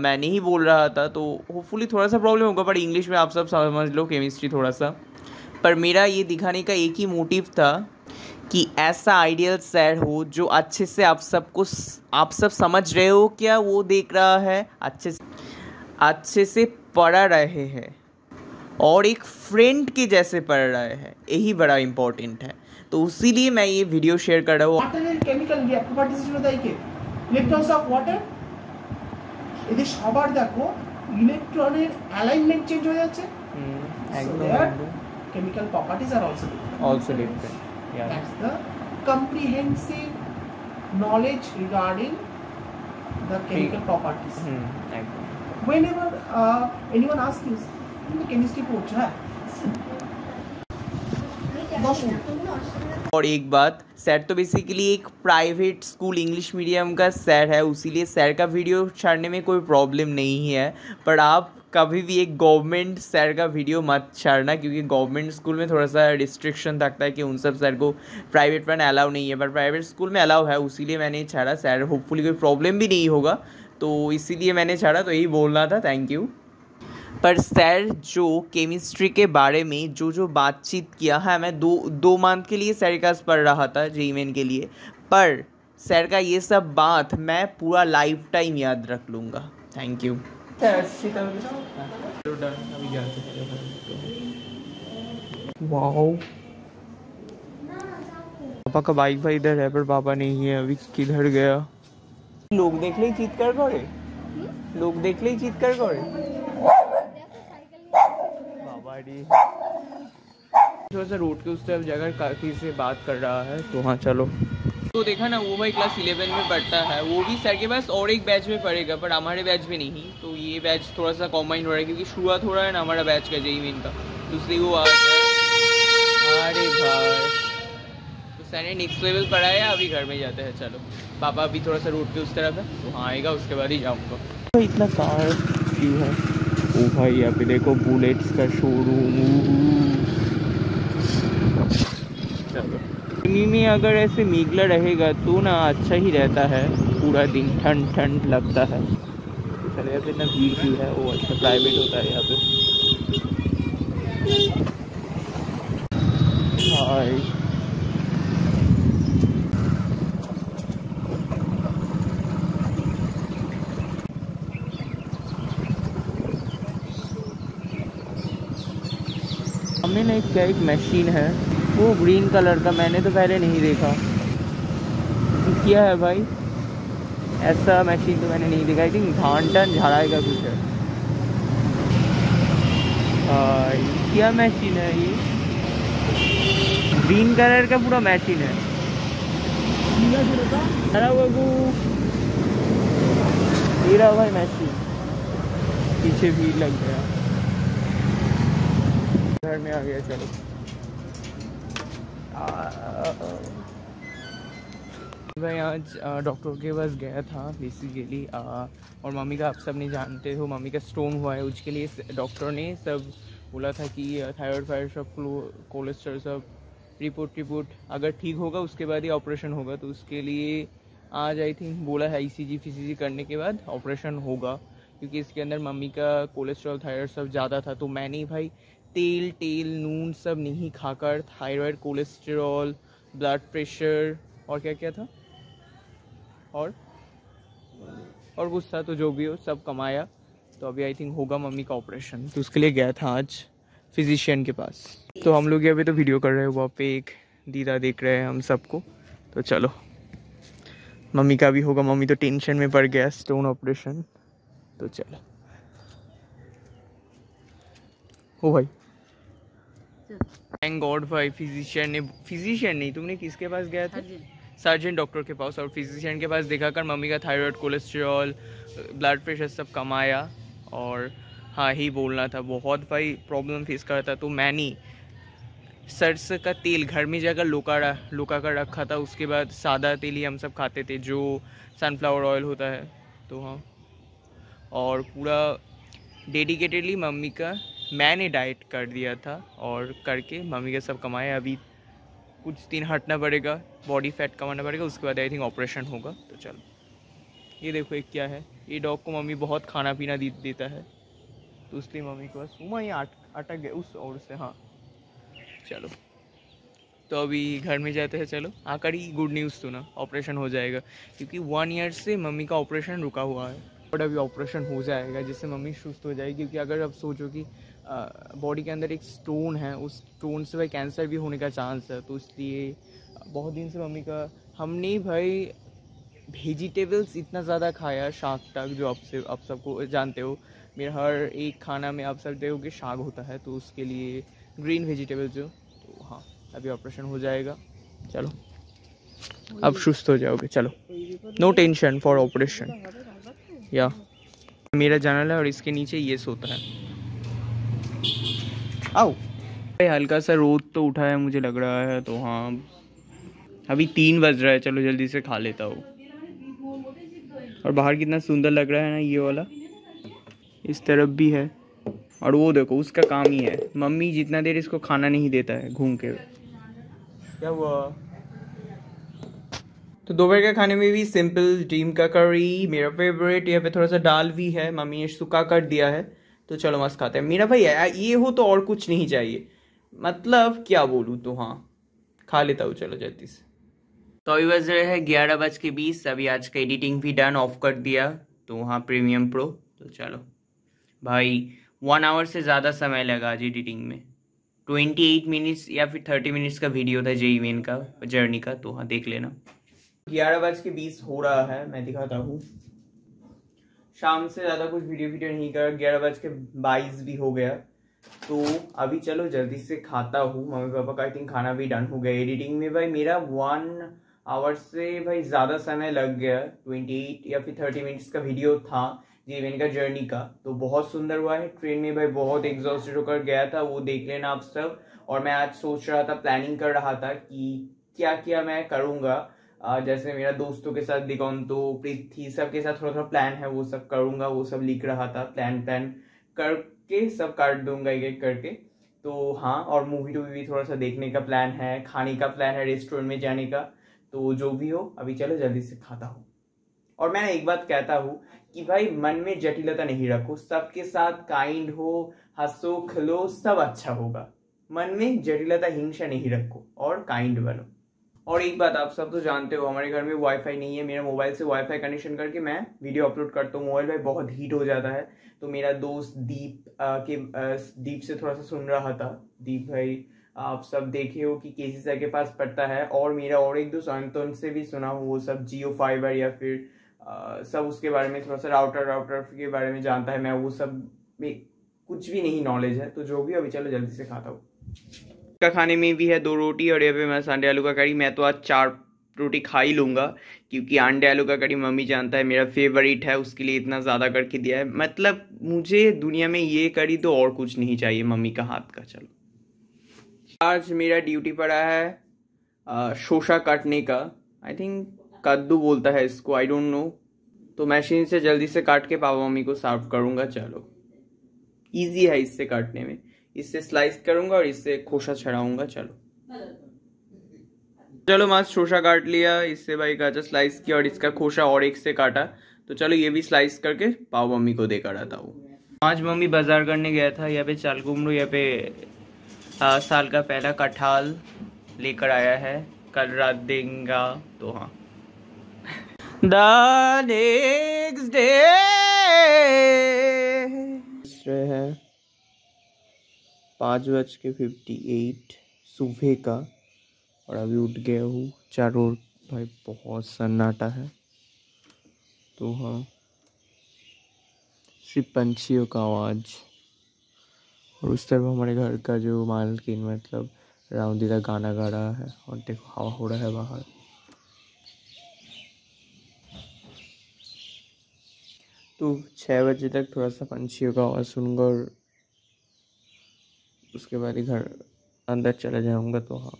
मैं नहीं बोल रहा था, तो होपफुली थोड़ा सा प्रॉब्लम होगा, पर इंग्लिश में आप सब समझ लो केमिस्ट्री थोड़ा सा। पर मेरा ये दिखाने का एक ही मोटिव था कि ऐसा आइडियल सर हो जो अच्छे से आप सब समझ रहे हो क्या वो देख रहा है, अच्छे से पढ़ा रहे हैं और एक फ्रेंड के जैसे पढ़ रहे हैं, यही बड़ा इम्पोर्टेंट है। तो इसीलिए मैं ये वीडियो शेयर कर रहा हूँ। ওয়াটারের কেমিক্যাল প্রপার্টিজ জন্য দায়ী কে? Electrons of water. এদের সবার দেখো ইলেকট্রনের অ্যালাইনমেন্ট চেঞ্জ হয়ে যাচ্ছে, chemical properties are also different. Yeah. That's the comprehensive knowledge regarding the chemical properties. Whenever anyone asks you, chemistry পড়ছো হ্যাঁ? और एक बात, सर तो बेसिकली एक प्राइवेट स्कूल इंग्लिश मीडियम का सर है, इसीलिए सर का वीडियो छाड़ने में कोई प्रॉब्लम नहीं है। पर आप कभी भी एक गवर्नमेंट सर का वीडियो मत छाड़ना, क्योंकि गवर्नमेंट स्कूल में थोड़ा सा रिस्ट्रिक्शन रखता है कि उन सब सर को प्राइवेट पर अलाउ नहीं है, पर प्राइवेट स्कूल में अलाउ है, इसीलिए मैंने छाड़ा। सर होपफुली कोई प्रॉब्लम भी नहीं होगा, तो इसीलिए मैंने छाड़ा, तो यही बोलना था। Thank you. पर सर जो केमिस्ट्री के बारे में जो बातचीत किया है, मैं दो मंथ के लिए सर का पढ़ रहा था जेईई मेन के लिए, पर सर का ये सब बात मैं पूरा लाइफ टाइम याद रख लूँगा। Thank you. वाओ, पापा का बाइक भाई इधर है, पर पापा नहीं है अभी, किधर गया? लोग देख ले चित्कार करे, लोग देख ले चित्कार करे। थोड़ा सा रोड के उस तरफ जगह काफी से बात कर रहा है, तो हाँ चलो। तो देखा ना, वो भाई क्लास 11 में पढ़ता है, वो भी सर के पास और एक बैच में पढ़ेगा, पर हमारे बैच में नहीं। तो ये बैच थोड़ा सा कॉम्बाइन हो रहा है, क्योंकि शुरुआत हो रहा है ना हमारा बैच का जेईई मेन का, दूसरी वो आ रहा है। अरे भाई, तो सर ने नेक्स्ट लेवल पढ़ाया, अभी घर में जाते हैं। चलो, पापा अभी थोड़ा सा रोड के उस तरफ है, तो हाँ आएगा, उसके बाद ही जाऊँगा। तो इतना कार क्यों है? ओ भाई यहाँ पे देखो बुलेट्स का शोरूम। चलो, गर्मी में अगर ऐसे मेघला रहेगा तो ना अच्छा ही रहता है, पूरा दिन ठंड ठंड लगता है। चलो, यहाँ पे इतना भीड़ भी है, वो अच्छा प्राइवेट होता है यहाँ पे। हाय, हमने ना एक मशीन है, वो ग्रीन कलर का, मैंने तो पहले नहीं देखा। क्या है भाई? ऐसा मशीन तो मैंने नहीं देखा। आई थिंक धान टन झाड़ाई का कुछ है। क्या मशीन है ये? ग्रीन कलर का पूरा मशीन है। अरे बाबू, मेरा भाई मशीन पीछे भीड़ लग गया, घर में आ गया। चलो, भाई आज डॉक्टर के पास गया था बेसिकली, और मम्मी का आप सब नहीं जानते हो, मम्मी का स्टोन हुआ है, उसके लिए डॉक्टर ने सब बोला था कि थायराइड फायराइड सब, कोलेस्ट्रॉल सब रिपोर्ट अगर ठीक होगा उसके बाद ही ऑपरेशन होगा। तो उसके लिए आज आई थिंक बोला है ईसीजी फिसीजी करने के बाद ऑपरेशन होगा, क्योंकि इसके अंदर मम्मी का कोलेस्ट्रॉल थायराइड सब ज़्यादा था। तो मैंने भाई तेल नून सब नहीं खाकर थायराइड, कोलेस्ट्रॉल, ब्लड प्रेशर और क्या क्या था और कुछ था, तो जो भी हो सब कमाया। तो अभी आई थिंक होगा मम्मी का ऑपरेशन, तो उसके लिए गया था आज फिजिशियन के पास। तो हम लोग अभी तो वीडियो कर रहे हैं, वहाँ पे एक दीदा देख रहे हैं हम सबको। तो चलो, मम्मी का भी होगा, मम्मी तो टेंशन में पड़ गया, स्टोन ऑपरेशन। तो चलो, ओ भाई थैंक गॉड भाई, फिजिशियन नहीं, तुमने किसके पास गया था? सर्जन डॉक्टर के पास। और फिजिशियन के पास दिखाकर मम्मी का थायराइड, कोलेस्ट्रॉल, ब्लड प्रेशर सब कम आया, और हाँ ही बोलना था, बहुत भाई प्रॉब्लम फेस करता। तो मैंने सरसों का तेल घर में जाकर लुका कर रखा था, उसके बाद सादा तेल ही हम सब खाते थे जो सनफ्लावर ऑयल होता है। तो हाँ, और पूरा डेडिकेटेडली मम्मी का मैंने डाइट कर दिया था, और करके मम्मी का सब कमाए। अभी कुछ दिन हटना पड़ेगा, बॉडी फैट कमाना पड़ेगा, उसके बाद आई थिंक ऑपरेशन होगा। तो चलो, ये देखो एक क्या है, ये डॉग को मम्मी बहुत खाना पीना देता है, तो इसलिए मम्मी को बस उमा ये अटक गए उस और से। हाँ चलो, तो अभी घर में जाते हैं। चलो, आकर ही गुड न्यूज़ सुना, ऑपरेशन हो जाएगा, क्योंकि 1 ईयर से मम्मी का ऑपरेशन रुका हुआ है, और अभी ऑपरेशन हो जाएगा जिससे मम्मी सुस्त हो जाएगी। क्योंकि अगर अब सोचो कि बॉडी के अंदर एक स्टोन है, उस स्टोन से भाई कैंसर भी होने का चांस है। तो इसलिए बहुत दिन से मम्मी का हमने भाई वेजिटेबल्स इतना ज़्यादा खाया, शाक टाक जो आप सबको जानते हो, मेरा हर एक खाना में आप सब देखोगे शाक होता है, तो उसके लिए ग्रीन वेजिटेबल्स जो। तो हाँ, अभी ऑपरेशन हो जाएगा। चलो, अब सुस्त हो जाओगे। चलो, नो टेंशन फॉर ऑपरेशन। या मेरा जर्नल है और इसके नीचे ये सोता है। आओ भाई, हल्का सा रोद तो उठा है मुझे लग रहा है। तो हाँ, अभी 3 बज रहा है, चलो जल्दी से खा लेता हूँ। और बाहर कितना सुंदर लग रहा है ना, ये वाला इस तरफ भी है। और वो देखो, उसका काम ही है, मम्मी जितना देर इसको खाना नहीं देता है घूम के। क्या हुआ? तो दोपहर के खाने में भी सिंपल ड्रीम का करी, मेरा फेवरेट। यहाँ पे थोड़ा सा दाल भी है, मम्मी ने सूखा कर दिया है। तो चलो मस्त खाते हैं। मेरा भाई ये हो तो और कुछ नहीं चाहिए, मतलब क्या बोलूँ। तो हाँ, खा लेता हूँ चलो जल्दी से। तो अभी बज रहे हैं 11:20। अभी आज का एडिटिंग भी डन, ऑफ कर दिया। तो वहाँ प्रीमियम प्रो। तो चलो भाई, 1 आवर से ज़्यादा समय लगा आज एडिटिंग में। 28 मिनट्स या फिर 30 मिनट्स का वीडियो था जेईई मेन का जर्नी का। तो हाँ, देख लेना। 11:20 हो रहा है, मैं दिखाता हूँ। शाम से ज़्यादा कुछ वीडियो नहीं कर, 11:22 भी हो गया। तो अभी चलो जल्दी से खाता हूँ। मम्मी पापा का आई थिंक खाना भी डन हो गया। एडिटिंग में भाई मेरा 1 आवर से भाई ज़्यादा समय लग गया। 28 या फिर 30 मिनट्स का वीडियो था जेईई का जर्नी का। तो बहुत सुंदर हुआ है। ट्रेन में भाई बहुत एग्जॉस्टेड होकर गया था, वो देख लेना आप सब। और मैं आज सोच रहा था, प्लानिंग कर रहा था कि क्या क्या मैं करूँगा। जैसे मेरा दोस्तों के साथ दिगंतो, पृथ्वी, सबके साथ थोड़ा थोड़ा प्लान है, वो सब करूँगा। वो सब लिख रहा था, प्लान करके सब काट दूंगा एक एक करके। तो हाँ, और मूवी भी थोड़ा सा देखने का प्लान है, खाने का प्लान है, रेस्टोरेंट में जाने का। तो जो भी हो, अभी चलो जल्दी से खाता हूँ। और मैं एक बात कहता हूँ कि भाई मन में जटिलता नहीं रखो, सबके साथ काइंड हो, हंसो खिलो, सब अच्छा होगा। मन में जटिलता, हिंसा नहीं रखो और काइंड बनो। और एक बात आप सब तो जानते हो, हमारे घर में वाईफाई नहीं है। मेरा मोबाइल से वाईफाई कनेक्शन करके मैं वीडियो अपलोड करता हूँ। मोबाइल भाई बहुत हीट हो जाता है। तो मेरा दोस्त दीप से थोड़ा सा सुन रहा था। दीप भाई आप सब देखे हो कि केसी सर के पास पड़ता है। और मेरा और एक दोस्त अंतोन से भी सुना हो, वो सब जियो फाइबर या फिर सब उसके बारे में थोड़ा सा राउटर के बारे में जानता है। मैं वो सब में कुछ भी नहीं नॉलेज है। तो जो भी, अभी चलो जल्दी से खाता हूँ। का खाने में भी है 2 रोटी और यहाँ पे मैं अंडे आलू का करी। मैं तो आज 4 रोटी खा ही लूँगा, क्योंकि अंडे आलू का करी मम्मी जानता है मेरा फेवरेट है, उसके लिए इतना ज़्यादा करके दिया है। मतलब मुझे दुनिया में ये करी तो और कुछ नहीं चाहिए मम्मी का हाथ का। चलो, आज मेरा ड्यूटी पड़ा है शोशा काटने का। आई थिंक कद्दू बोलता है इसको, आई डोंट नो। तो मशीन से जल्दी से काट के पापा मम्मी को सर्व करूँगा। चलो, ईजी है इससे काटने में। इससे स्लाइस करूंगा और इससे खोसा छड़ाऊंगा। चलो मस्त शोशा काट लिया, इससे भाई गाजर स्लाइस किया और इसका खोसा और एक से काटा। तो चलो ये भी स्लाइस करके पाव मम्मी को देकर आता हूँ। आज मम्मी बाजार करने गया था। यहाँ पे चाल कुमड़ू, यहाँ पे साल का पहला कटहल लेकर आया है, कल रात देंगा। तो हाँ, द नेक्स्ट डे है 5:58 सुबह का, और अभी उठ गया हूँ। चारों ओर भाई बहुत सन्नाटा है। तो हाँ, सिर्फ पंछियों का आवाज़। और उस तरफ हमारे घर का जो मालकिन, मतलब राउंडीरा, गाना गा रहा है। और देखो हवा हो रहा है बाहर। तो 6 बजे तक थोड़ा सा पंछियों का आवाज़ सुनूंगा और उसके बाद ही घर अंदर चला जाऊंगा। तो हाँ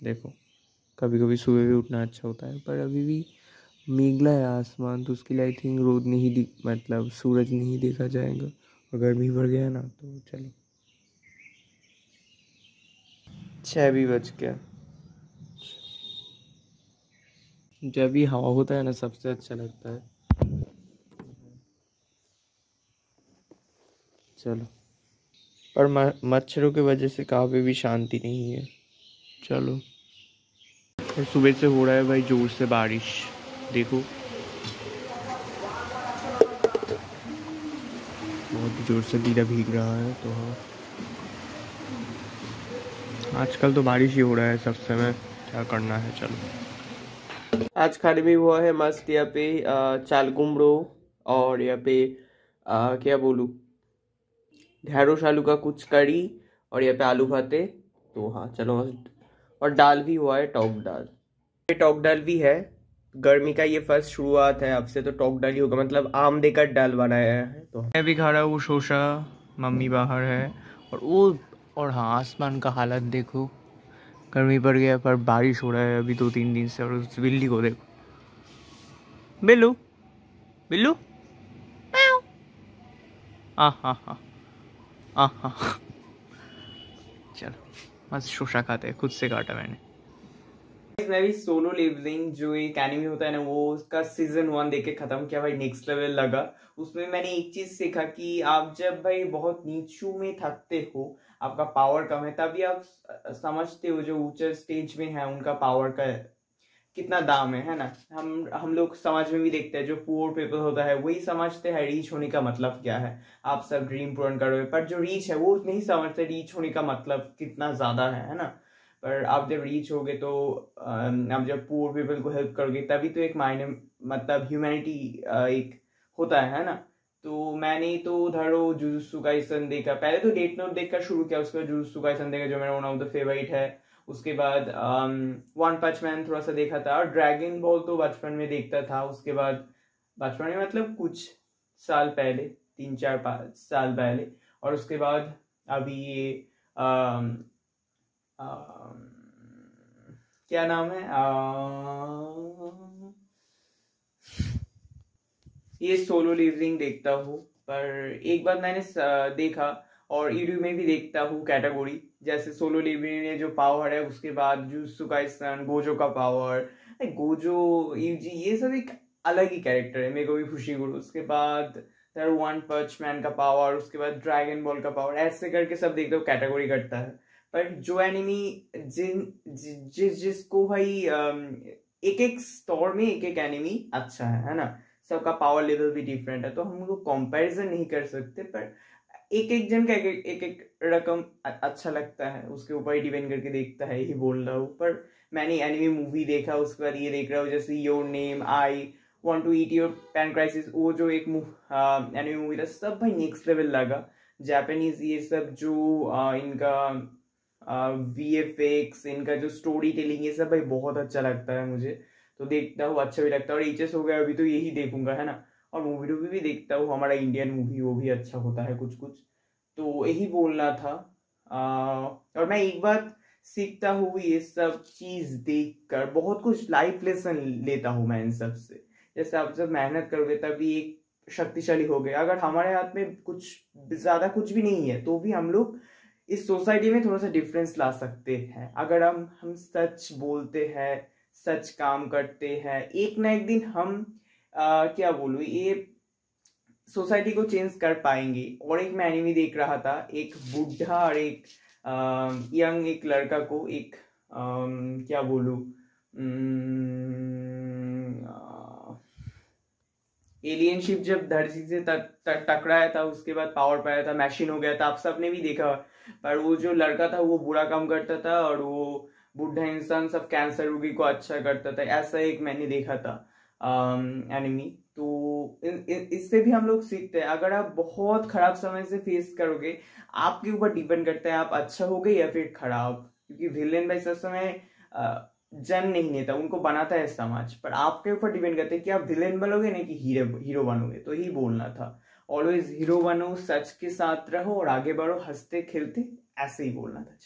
देखो, कभी कभी सुबह भी उठना अच्छा होता है, पर अभी भी मेघला है आसमान, तो उसके लिए आई थिंक रोद नहीं मतलब सूरज नहीं देखा जाएगा और गर्मी बढ़ गया ना, तो चलो 6 भी बज गया। जब भी हवा होता है ना सबसे अच्छा लगता है। चलो, पर मच्छरों की वजह से कहाँ पे भी शांति नहीं है। चलो, और सुबह से हो रहा है भाई जोर से बारिश, देखो बहुत जोर से दीदा भीग रहा है। तो हाँ, आजकल तो बारिश ही हो रहा है सब समय, क्या करना है। चलो, आज खाने में हुआ है मस्त यहाँ पे चाल कुमड़ो और यहाँ पे क्या बोलूँ, ढेँड़स आलू का कुछ करी और यहाँ पे आलू भाते। तो हाँ चलो, और दाल भी हुआ है, टॉक दाल। ये टॉक दाल भी है, गर्मी का ये फर्स्ट शुरुआत है, अब से तो टॉक दाल ही होगा, मतलब आम देकर दाल बनाया है। तो मैं भी खा रहा हूँ शोशा, मम्मी बाहर है और हाँ आसमान का हालत देखो, गर्मी पड़ गया पर बारिश हो रहा है अभी 2-3 दिन से। और उस बिल्ली को देखो, बिल्लू बिल्लू, चलो मस्त शोशा खाते हैं, खुद से काटा मैंने। मैं भी सोलो लेवलिंग जो एक एनिमे होता है ना, वो उसका सीजन 1 देख के खत्म किया भाई, नेक्स्ट लेवल लगा। उसमें मैंने एक चीज सीखा कि आप जब भाई बहुत नीचू में थकते हो, आपका पावर कम है, तभी आप समझते हो जो ऊंचे स्टेज में है उनका पावर का कितना दाम है ना। हम लोग समाज में भी देखते हैं, जो पुअर पीपल होता है वही समझते हैं रीच होने का मतलब क्या है। आप सब ड्रीम पूर्ण करोगे, पर जो रीच है वो नहीं समझते रीच होने का मतलब कितना ज्यादा है ना। पर आप जब रीच होगे तो आप जब पुअर पीपल को हेल्प करोगे तभी तो एक मायने, मतलब ह्यूमैनिटी एक होता है ना। तो मैंने तो धरो जुजुत्सु काइसन देखा, पहले तो डेथ नोट देखकर शुरू किया, उसके बाद जुजुत्सु काइसन देखा जो मेरा वन ऑफ द फेवरेट है। उसके बाद वन पंच मैन थोड़ा सा देखा था, और ड्रैगन बॉल तो बचपन में देखता था। उसके बाद बचपन में मतलब कुछ साल पहले, 3-4-5 साल पहले। और उसके बाद अभी ये क्या नाम है, ये सोलो लिविंग देखता हूँ। पर एक बार मैंने देखा, और ईडू में भी देखता हूँ कैटेगरी, जैसे सोलो लिविंग ने जो पावर है, उसके बाद जुजुत्सु काइसन, गोजो का पावर, गोजो यूजी, ये सब एक अलग ही कैरेक्टर है, मेरे को भी खुशी गुरु। उसके बाद वन पंच मैन का पावर, उसके बाद ड्रैगन बॉल का पावर, ऐसे करके सब देखते हो कैटेगरी करता है। पर जो एनिमी जिसको भाई एक एक स्टोर में एक एक एनिमी अच्छा है ना, सबका पावर लेवल भी डिफरेंट है, तो हम लोग कंपैरिजन नहीं कर सकते। पर एक एक जन का एक एक रकम अच्छा लगता है, उसके ऊपर ही डिपेंड करके देखता है, यही बोल रहा हूँ। पर मैंने एनिमे मूवी देखा, उसके बाद ये देख रहा हूँ जैसे your name, I want to eat your pancreas, वो जो एक एनिमे मूवी था, सब भाई नेक्स्ट लेवल लगा। जापानीज ये सब जो इनका VFX, इनका जो स्टोरी टेलिंग, ये सब भाई बहुत अच्छा लगता है मुझे, तो देखता हूँ, अच्छा भी लगता है। और एचएस हो गया अभी, तो यही देखूंगा है ना। और मूवी टूवी भी देखता हूँ, हमारा इंडियन मूवी वो भी अच्छा होता है कुछ कुछ, तो यही बोलना था। और मैं एक बात सीखता हूँ ये सब चीज देखकर, बहुत कुछ लाइफ लेसन लेता हूँ मैं इन सब से। जैसे आप जब मेहनत करोगे तभी एक शक्तिशाली हो गए। अगर हमारे हाथ में कुछ ज्यादा कुछ भी नहीं है, तो भी हम लोग इस सोसाइटी में थोड़ा सा डिफरेंस ला सकते हैं। अगर हम सच बोलते हैं, सच काम करते हैं, एक ना एक दिन हम क्या बोलूं, ये सोसाइटी को चेंज कर पाएंगे। और एक मैं एनिमे देख रहा था, एक बुढ़ा और एक यंग एक लड़का को एक क्या बोलूं, एलियन शिप जब धरती से टकराया था, उसके बाद पावर पाया था, मशीन हो गया था, आप सबने भी देखा। पर वो जो लड़का था वो बुरा काम करता था, और वो बुढ़ा इंसान सब कैंसर रोगी को अच्छा करता था, ऐसा एक मैंने देखा था एनिमी। तो इससे भी हम लोग सीखते हैं। अगर आप बहुत खराब समय से फेस करोगे, आपके ऊपर डिपेंड करता है आप अच्छा हो गए या फिर खराब, क्योंकि विलेन भाई सब समय जन्म नहीं लेता, उनको बनाता है समाज। पर आपके ऊपर डिपेंड करते हैं कि आप विलेन बनोगे ना कि हीरो बनोगे। तो ही बोलना था, ऑलवेज हीरो बनो, सच के साथ रहो और आगे बढ़ो, हंसते खेलते, ऐसे ही बोलना था।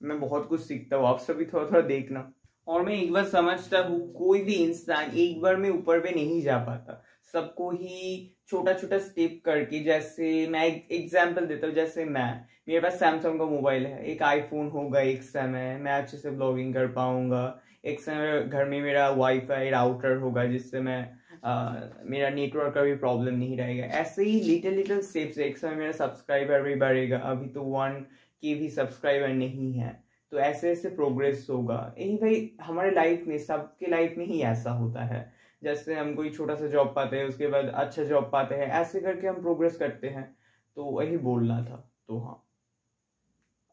मैं बहुत कुछ सीखता हूँ, आप सभी थोड़ा थोड़ा देखना। और मैं एक बार समझता हूँ, कोई भी इंसान एक बार में ऊपर पे नहीं जा पाता, सबको ही छोटा छोटा स्टेप करके, जैसे मैं एक एग्जाम्पल देता हूँ, जैसे मेरे पास सैमसंग का मोबाइल है, एक आईफोन होगा एक समय, मैं अच्छे से ब्लॉगिंग कर पाऊंगा, एक समय घर में मेरा वाईफाई राउटर होगा जिससे मैं मेरा नेटवर्क का भी प्रॉब्लम नहीं रहेगा। ऐसे ही लिटिल लिटिल स्टेप्स, एक समय मेरा सब्सक्राइबर भी बढ़ेगा, अभी तो 1K भी सब्सक्राइबर नहीं है, तो ऐसे ऐसे प्रोग्रेस होगा। यही भाई हमारे लाइफ में, सबके लाइफ में ही ऐसा होता है। जैसे हम कोई छोटा सा जॉब पाते हैं, उसके बाद अच्छा जॉब पाते हैं, ऐसे करके हम प्रोग्रेस करते हैं। तो वही बोलना था। तो हाँ,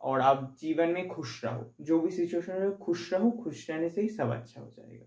और आप जीवन में खुश रहो, जो भी सिचुएशन है खुश रहो, खुश रहने से ही सब अच्छा हो जाएगा।